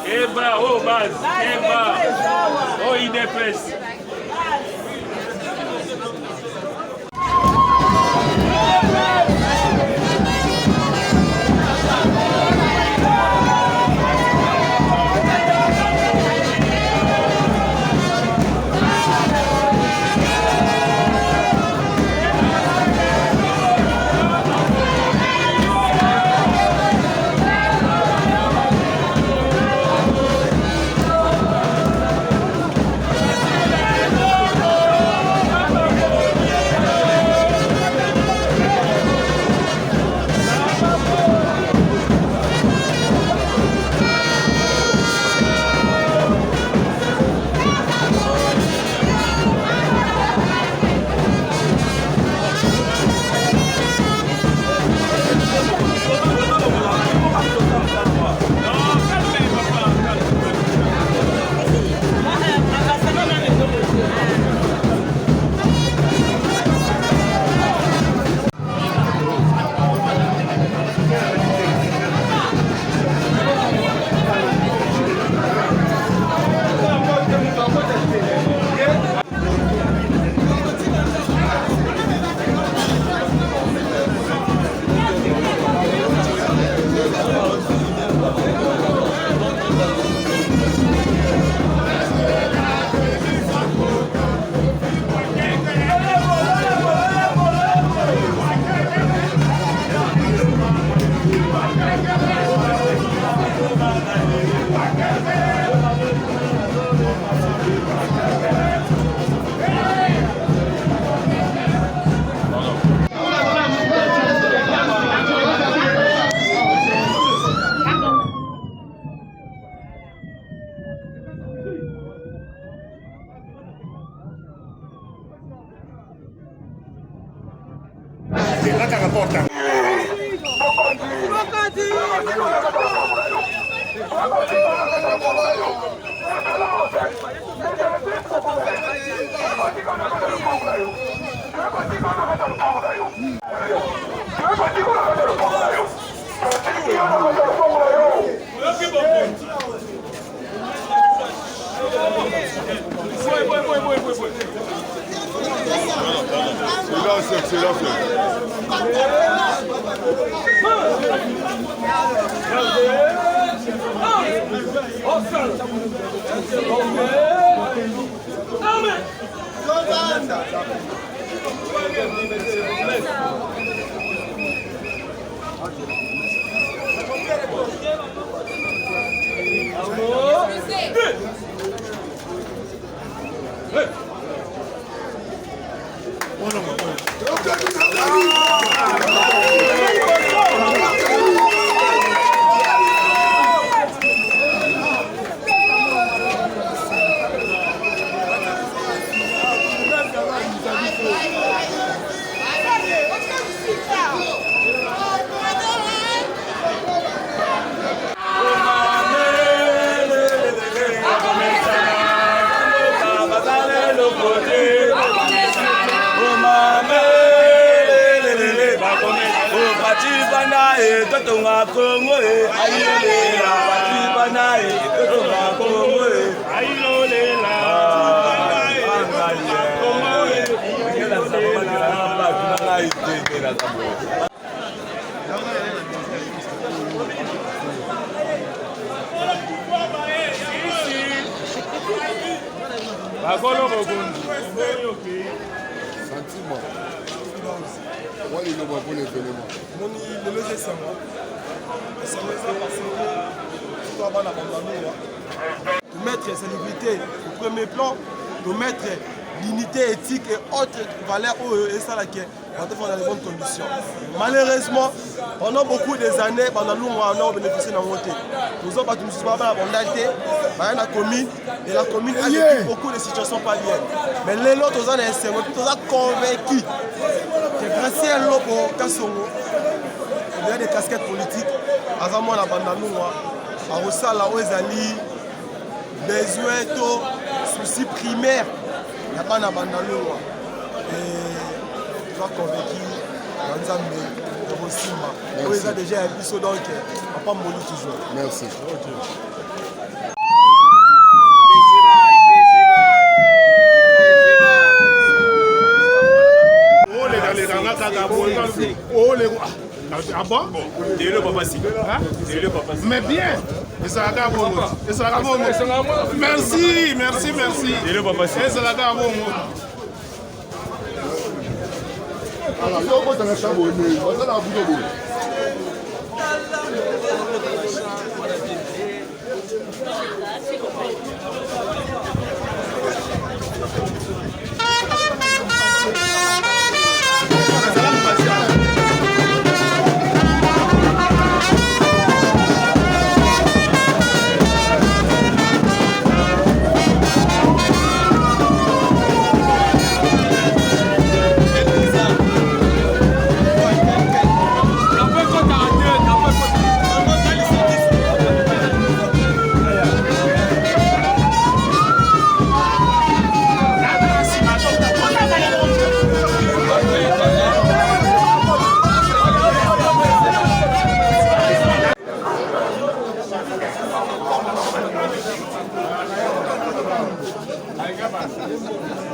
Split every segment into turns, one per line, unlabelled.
Eba, oh, base. Eba. Oh, IDPS.
Sentiment. Moi, il est pour l'événement.
Le loger, c'est moi. C'est parce que de mettre salubrité au premier plan, de mettre l'unité éthique et autres valeurs et ça là qui est dans de bonnes conditions. Malheureusement, pendant beaucoup des années, pendant nous, on a bénéficié de la montée. Nous avons battu la bondalité, la commune, et la commune a vécu beaucoup de situations pas bien. Mais les autres, nous sommes convaincus que grâce à l'eau Kassongo, il y a des casquettes politiques, avant moi, la bande nous, à Rossala, aux Ali, besoin de soucis primaires, il n'y a pas de bande nous. Et je suis convaincu, dans Simba. Ils ont déjà un biseau donc papa Moli toujours.
Merci.
Ah bon? Mais bien. Merci, merci, merci.
Alors, yo ko tanga chambo ni, wala na budo bo.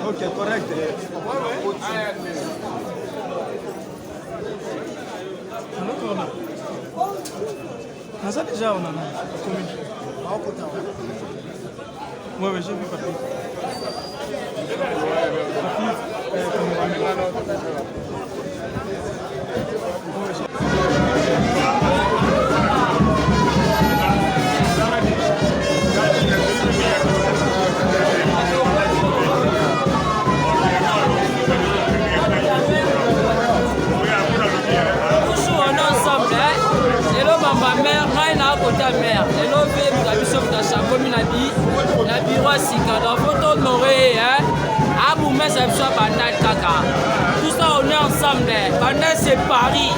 Ok, correct.
On a ça déjà, on en a combien? Ouais, j'ai vu papi.
Tout ça on est ensemble, Bandel c'est Paris.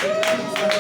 Thank you.